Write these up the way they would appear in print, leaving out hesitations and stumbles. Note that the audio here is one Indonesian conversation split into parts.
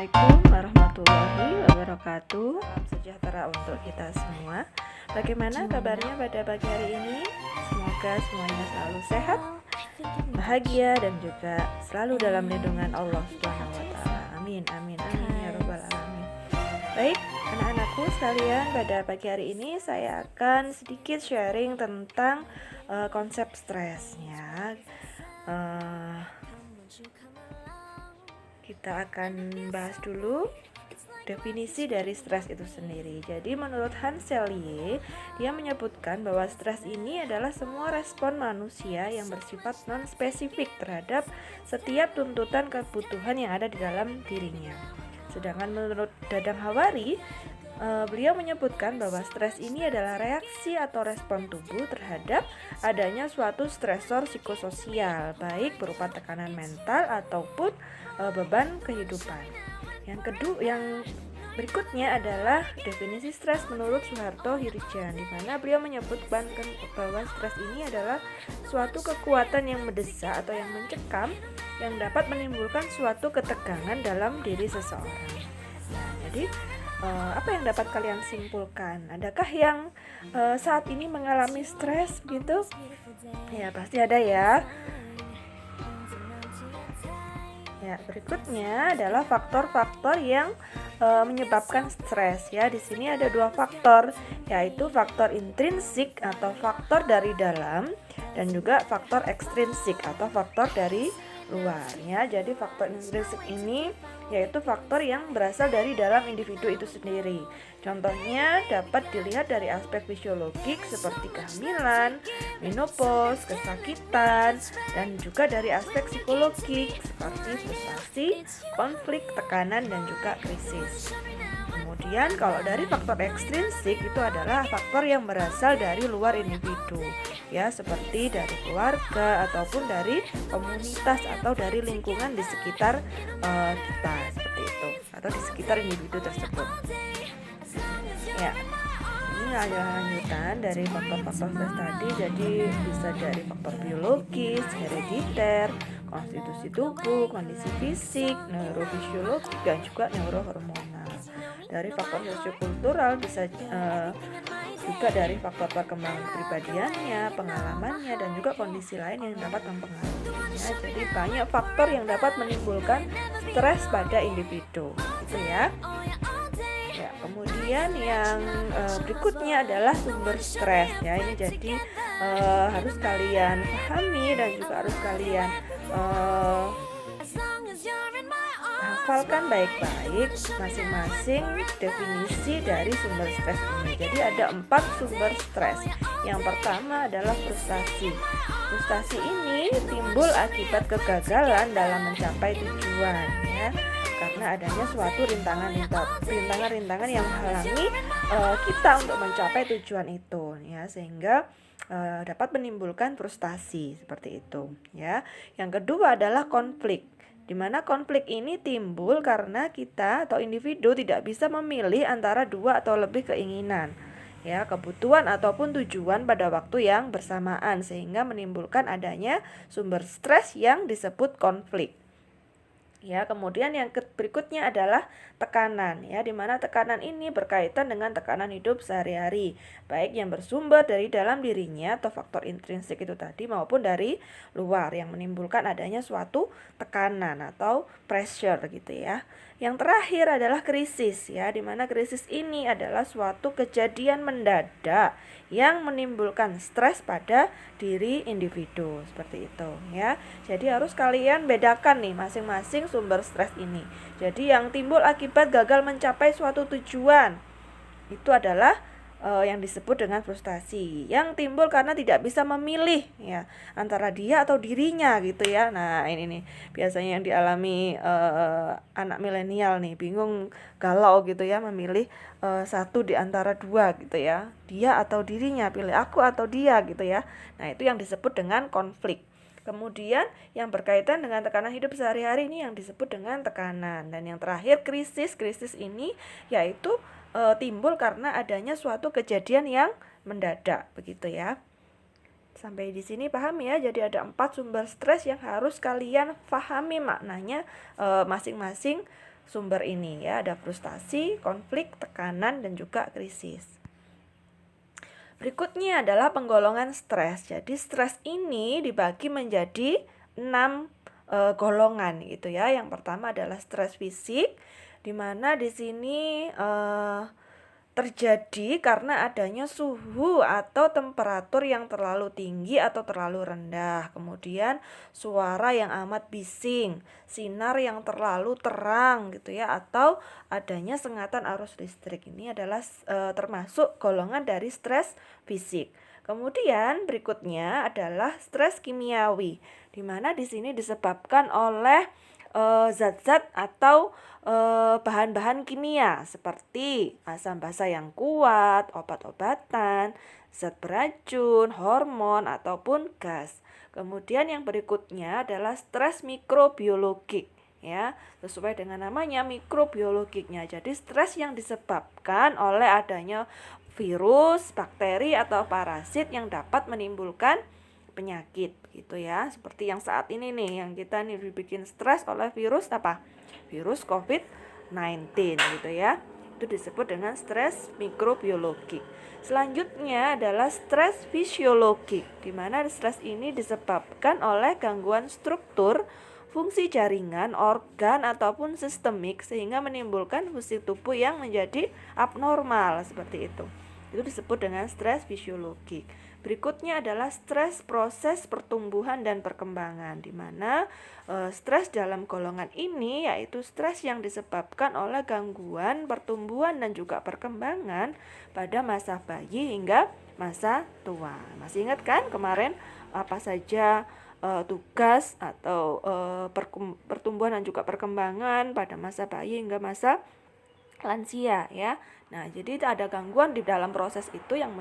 Assalamualaikum warahmatullahi wabarakatuh. Salam sejahtera untuk kita semua. Bagaimana kabarnya pada pagi hari ini? Semoga semuanya selalu sehat, bahagia, dan juga selalu dalam lindungan Allah Subhanahu wa Ta'ala. Amin, amin, amin ya Rabbal alamin. Baik, anak-anakku sekalian, pada pagi hari ini saya akan sedikit sharing tentang konsep stresnya. Kita akan bahas dulu definisi dari stres itu sendiri. Jadi menurut Hans Selye, dia menyebutkan bahwa stres ini adalah semua respon manusia yang bersifat non-spesifik terhadap setiap tuntutan kebutuhan yang ada di dalam dirinya. Sedangkan menurut Dadang Hawari, beliau menyebutkan bahwa stres ini adalah reaksi atau respon tubuh terhadap adanya suatu stresor psikososial, baik berupa tekanan mental ataupun beban kehidupan. Yang berikutnya adalah definisi stres menurut Soeharto Hirijan, di mana beliau menyebutkan bahwa stres ini adalah suatu kekuatan yang mendesak atau yang mencekam yang dapat menimbulkan suatu ketegangan dalam diri seseorang. Nah, jadi apa yang dapat kalian simpulkan? Adakah yang saat ini mengalami stres gitu? Ya, pasti ada ya. Ya, berikutnya adalah faktor-faktor yang menyebabkan stres ya. Di sini ada dua faktor, yaitu faktor intrinsik atau faktor dari dalam dan juga faktor ekstrinsik atau faktor dari luar ya. Jadi faktor intrinsik ini yaitu faktor yang berasal dari dalam individu itu sendiri. Contohnya dapat dilihat dari aspek fisiologik seperti kehamilan, menopause, kesakitan, dan juga dari aspek psikologik seperti frustasi, konflik, tekanan, dan juga krisis. Kemudian kalau dari faktor ekstrinsik itu adalah faktor yang berasal dari luar individu ya, seperti dari keluarga ataupun dari komunitas atau dari lingkungan di sekitar kita, seperti itu, atau di sekitar individu tersebut ya. Ini adalah lanjutan dari faktor-faktor stres tadi. Jadi bisa dari faktor biologis, herediter, konstitusi tubuh, kondisi fisik, neurofisiologik, dan juga neurohormonal. Dari faktor sosiokultural bisa juga dari faktor perkembangan kepribadiannya, pengalamannya, dan juga kondisi lain yang dapat mempengaruhinya. Jadi banyak faktor yang dapat menimbulkan stres pada individu, gitu ya. Ya, kemudian yang berikutnya adalah sumber stres ya. Ini jadi harus kalian pahami dan juga harus kalian hafalkan baik-baik masing-masing definisi dari sumber stres ini. Jadi ada 4 sumber stres. Yang pertama adalah frustasi. Frustasi ini timbul akibat kegagalan dalam mencapai tujuan ya, karena adanya suatu rintangan-rintangan yang menghalangi kita untuk mencapai tujuan itu ya, sehingga dapat menimbulkan frustasi seperti itu ya. Yang kedua adalah konflik, di mana konflik ini timbul karena kita atau individu tidak bisa memilih antara dua atau lebih keinginan ya, kebutuhan ataupun tujuan pada waktu yang bersamaan, sehingga menimbulkan adanya sumber stres yang disebut konflik. Ya, kemudian yang berikutnya adalah tekanan ya, di mana tekanan ini berkaitan dengan tekanan hidup sehari-hari, baik yang bersumber dari dalam dirinya atau faktor intrinsik itu tadi maupun dari luar yang menimbulkan adanya suatu tekanan atau pressure gitu ya. Yang terakhir adalah krisis ya, di mana krisis ini adalah suatu kejadian mendadak yang menimbulkan stres pada diri individu, seperti itu ya. Jadi harus kalian bedakan nih masing-masing sumber stres ini. Jadi yang timbul akibat gagal mencapai suatu tujuan itu adalah yang disebut dengan frustasi. Yang timbul karena tidak bisa memilih ya antara dia atau dirinya gitu ya. Nah, ini nih biasanya yang dialami anak milenial nih, bingung, galau gitu ya, memilih satu di antara dua gitu ya. Dia atau dirinya, pilih aku atau dia gitu ya. Nah, itu yang disebut dengan konflik. Kemudian yang berkaitan dengan tekanan hidup sehari-hari ini yang disebut dengan tekanan. Dan yang terakhir krisis. Krisis ini yaitu timbul karena adanya suatu kejadian yang mendadak, begitu ya. Sampai di sini paham ya. Jadi ada 4 sumber stres yang harus kalian pahami maknanya masing-masing sumber ini ya, ada frustasi, konflik, tekanan, dan juga krisis. Berikutnya adalah penggolongan stres. Jadi stres ini dibagi menjadi 6 golongan gitu ya. Yang pertama adalah stres fisik, di mana di sini terjadi karena adanya suhu atau temperatur yang terlalu tinggi atau terlalu rendah. Kemudian suara yang amat bising, sinar yang terlalu terang gitu ya, atau adanya sengatan arus listrik. Ini adalah termasuk golongan dari stres fisik. Kemudian berikutnya adalah stres kimiawi, di mana di sini disebabkan oleh zat-zat atau bahan-bahan kimia seperti asam basa yang kuat, obat-obatan, zat beracun, hormon ataupun gas. Kemudian yang berikutnya adalah stres mikrobiologik ya, sesuai dengan namanya mikrobiologiknya. Jadi stres yang disebabkan oleh adanya virus, bakteri atau parasit yang dapat menimbulkan penyakit gitu ya, seperti yang saat ini nih, yang kita nih dibikin stres oleh virus apa? Virus COVID-19 gitu ya. Itu disebut dengan stres mikrobiologik. Selanjutnya adalah stres fisiologik, di mana stres ini disebabkan oleh gangguan struktur, fungsi jaringan, organ ataupun sistemik sehingga menimbulkan fungsi tubuh yang menjadi abnormal seperti itu. Itu disebut dengan stres fisiologik. Berikutnya adalah stres proses pertumbuhan dan perkembangan, di mana stres dalam golongan ini yaitu stres yang disebabkan oleh gangguan pertumbuhan dan juga perkembangan pada masa bayi hingga masa tua. Masih ingat kan kemarin apa saja tugas atau pertumbuhan dan juga perkembangan pada masa bayi hingga masa lansia ya. Nah, jadi ada gangguan di dalam proses itu yang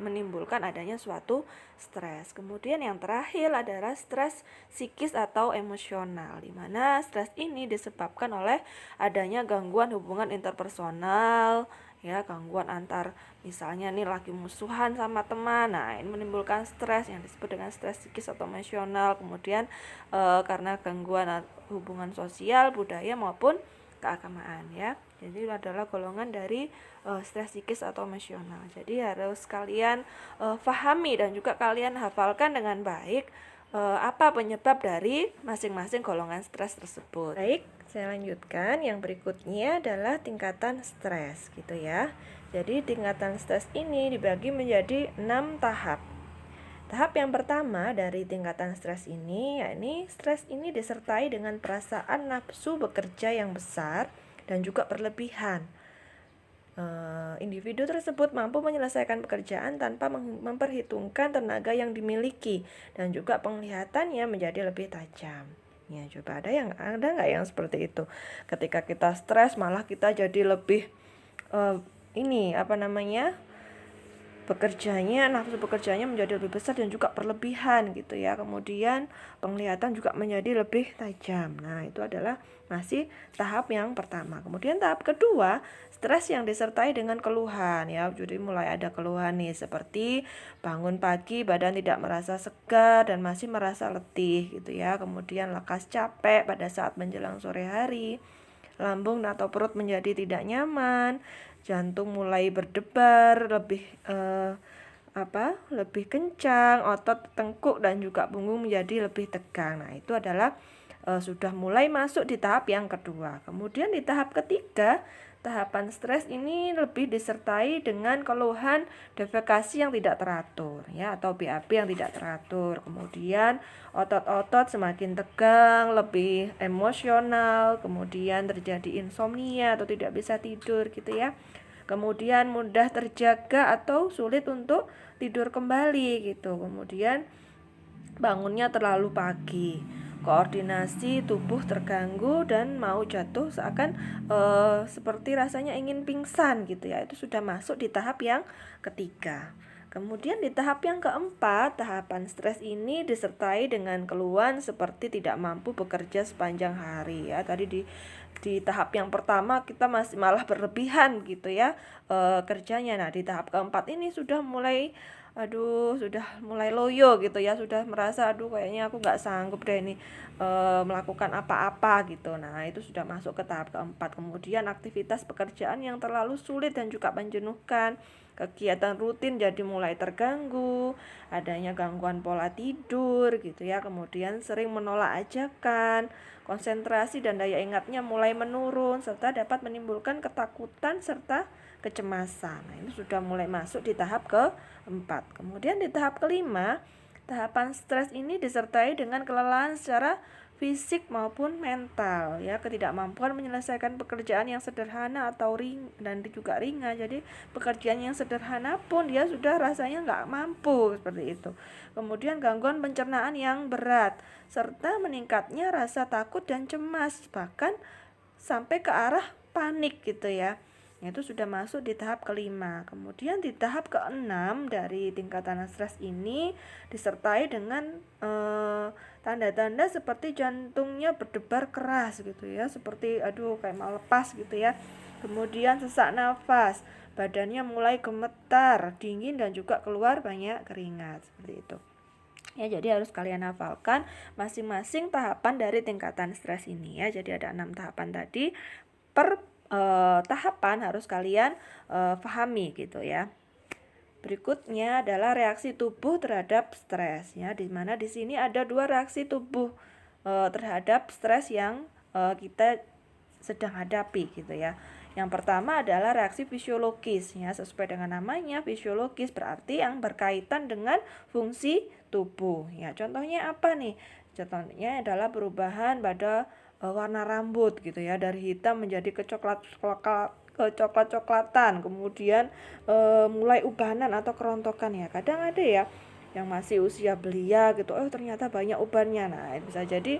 menimbulkan adanya suatu stres. Kemudian yang terakhir adalah stres psikis atau emosional, di mana stres ini disebabkan oleh adanya gangguan hubungan interpersonal, ya, gangguan antar misalnya nih lagi musuhan sama teman. Nah, ini menimbulkan stres yang disebut dengan stres psikis atau emosional. Kemudian karena gangguan hubungan sosial, budaya maupun keagamaan ya. Jadi itu adalah golongan dari stres psikis atau emosional. Jadi harus kalian pahami dan juga kalian hafalkan dengan baik apa penyebab dari masing-masing golongan stres tersebut. Baik, saya lanjutkan. Yang berikutnya adalah tingkatan stres gitu ya. Jadi tingkatan stres ini dibagi menjadi 6 tahap. Tahap yang pertama dari tingkatan stres ini, yakni stres ini disertai dengan perasaan nafsu bekerja yang besar dan juga berlebihan. Individu tersebut mampu menyelesaikan pekerjaan tanpa memperhitungkan tenaga yang dimiliki dan juga penglihatannya menjadi lebih tajam. Ya, coba ada nggak yang seperti itu? Ketika kita stres malah kita jadi lebih nafsu bekerjanya menjadi lebih besar dan juga berlebihan gitu ya. Kemudian penglihatan juga menjadi lebih tajam. Nah, itu adalah masih tahap yang pertama. Kemudian tahap kedua, stres yang disertai dengan keluhan ya. Jadi mulai ada keluhan nih seperti bangun pagi badan tidak merasa segar dan masih merasa letih gitu ya. Kemudian lekas capek pada saat menjelang sore hari. Lambung atau perut menjadi tidak nyaman, jantung mulai berdebar lebih kencang, otot tengkuk dan juga punggung menjadi lebih tegang. Nah, itu adalah sudah mulai masuk di tahap yang kedua. Kemudian di tahap ketiga, tahapan stres ini lebih disertai dengan keluhan defekasi yang tidak teratur ya, atau BAB yang tidak teratur. Kemudian otot-otot semakin tegang, lebih emosional, kemudian terjadi insomnia atau tidak bisa tidur gitu ya. Kemudian mudah terjaga atau sulit untuk tidur kembali gitu. Kemudian bangunnya terlalu pagi. Koordinasi tubuh terganggu dan mau jatuh seakan seperti rasanya ingin pingsan gitu ya. Itu sudah masuk di tahap yang ketiga. Kemudian di tahap yang keempat, tahapan stres ini disertai dengan keluhan seperti tidak mampu bekerja sepanjang hari ya. Tadi di tahap yang pertama kita masih malah berlebihan gitu ya kerjanya. Nah, di tahap keempat ini sudah mulai aduh sudah mulai loyo gitu ya, sudah merasa aduh kayaknya aku nggak sanggup deh ini melakukan apa-apa gitu. Nah, itu sudah masuk ke tahap keempat. Kemudian aktivitas pekerjaan yang terlalu sulit dan juga menjenuhkan, kegiatan rutin jadi mulai terganggu, adanya gangguan pola tidur gitu ya, kemudian sering menolak ajakan, konsentrasi dan daya ingatnya mulai menurun, serta dapat menimbulkan ketakutan serta kecemasan. Nah, ini sudah mulai masuk di tahap keempat. Kemudian di tahap kelima, tahapan stres ini disertai dengan kelelahan secara fisik maupun mental ya, ketidakmampuan menyelesaikan pekerjaan yang sederhana atau dan juga ringan. Jadi pekerjaan yang sederhana pun dia sudah rasanya nggak mampu seperti itu. Kemudian gangguan pencernaan yang berat serta meningkatnya rasa takut dan cemas, bahkan sampai ke arah panik gitu ya. Itu sudah masuk di tahap kelima. Kemudian di tahap keenam dari tingkatan stres ini disertai dengan tanda-tanda seperti jantungnya berdebar keras gitu ya, seperti aduh kayak mau lepas gitu ya. Kemudian sesak nafas, badannya mulai gemetar, dingin dan juga keluar banyak keringat seperti itu. Ya, jadi harus kalian hafalkan masing-masing tahapan dari tingkatan stres ini ya. Jadi ada 6 tahapan tadi, per tahapan harus kalian pahami gitu ya. Berikutnya adalah reaksi tubuh terhadap stres ya, di mana di sini ada 2 reaksi tubuh terhadap stres yang kita sedang hadapi gitu ya. Yang pertama adalah reaksi fisiologis ya, sesuai dengan namanya fisiologis berarti yang berkaitan dengan fungsi tubuh ya. Contohnya apa nih? Contohnya adalah perubahan pada warna rambut gitu ya, dari hitam menjadi kecoklat-coklatan, kemudian mulai ubanan atau kerontokan ya. Kadang ada ya yang masih usia belia gitu, ternyata banyak ubannya. Nah, bisa jadi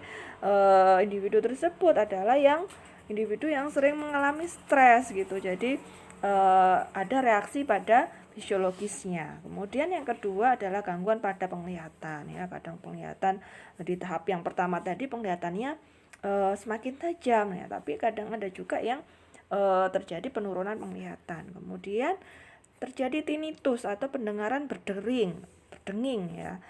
individu tersebut adalah individu yang sering mengalami stres gitu. Jadi ada reaksi pada fisiologisnya. Kemudian yang kedua adalah gangguan pada penglihatan ya. Kadang penglihatan di tahap yang pertama tadi penglihatannya semakin tajam ya, tapi kadang ada juga yang terjadi penurunan penglihatan. Kemudian terjadi tinnitus atau pendengaran berdenging ya.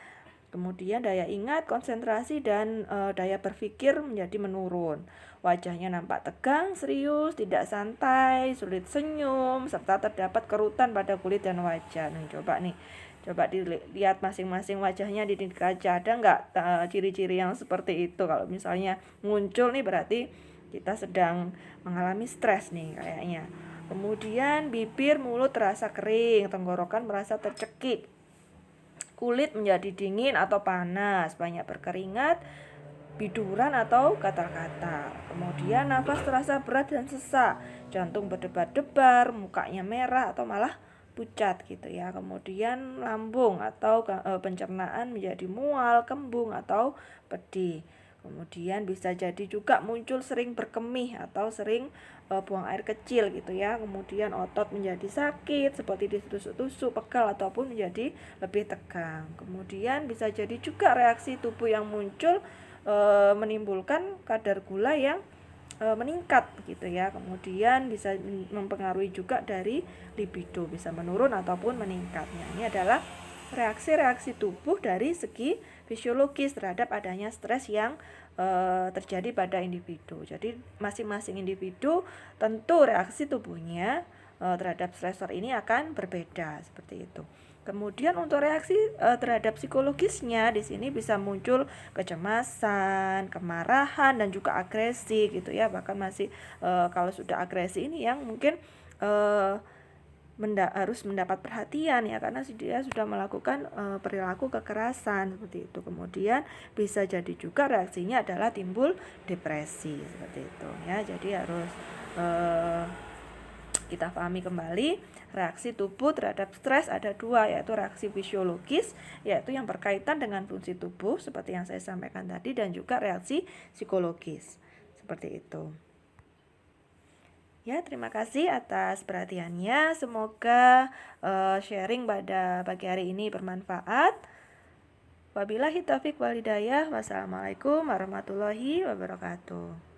Kemudian daya ingat, konsentrasi dan daya berpikir menjadi menurun. Wajahnya nampak tegang, serius, tidak santai, sulit senyum, serta terdapat kerutan pada kulit dan wajah. Coba dilihat masing-masing wajahnya di kaca, ada nggak ciri-ciri yang seperti itu. Kalau misalnya muncul nih berarti kita sedang mengalami stres nih kayaknya. Kemudian bibir, mulut terasa kering, tenggorokan merasa tercekik, kulit menjadi dingin atau panas, banyak berkeringat, biduran atau gatal-gatal. Kemudian nafas terasa berat dan sesak, jantung berdebar-debar, mukanya merah atau malah pucat gitu ya. Kemudian lambung atau pencernaan menjadi mual, kembung atau pedih. Kemudian bisa jadi juga muncul sering berkemih atau sering buang air kecil gitu ya. Kemudian otot menjadi sakit seperti ditusuk-tusuk, pegal ataupun menjadi lebih tegang. Kemudian bisa jadi juga reaksi tubuh yang muncul menimbulkan kadar gula yang meningkat gitu ya. Kemudian bisa mempengaruhi juga dari libido, bisa menurun ataupun meningkatnya. Ini adalah reaksi-reaksi tubuh dari segi fisiologis terhadap adanya stres yang terjadi pada individu. Jadi masing-masing individu tentu reaksi tubuhnya terhadap stresor ini akan berbeda seperti itu. Kemudian untuk reaksi terhadap psikologisnya di sini bisa muncul kecemasan, kemarahan dan juga agresi gitu ya. Bahkan masih kalau sudah agresi ini yang mungkin harus mendapat perhatian ya, karena dia sudah melakukan perilaku kekerasan seperti itu. Kemudian bisa jadi juga reaksinya adalah timbul depresi seperti itu ya. Jadi harus kita pahami kembali reaksi tubuh terhadap stres ada 2, yaitu reaksi fisiologis, yaitu yang berkaitan dengan fungsi tubuh seperti yang saya sampaikan tadi, dan juga reaksi psikologis seperti itu. Ya, terima kasih atas perhatiannya. Semoga sharing pada pagi hari ini bermanfaat. Wabillahi taufiq wal hidayah. Wassalamualaikum warahmatullahi wabarakatuh.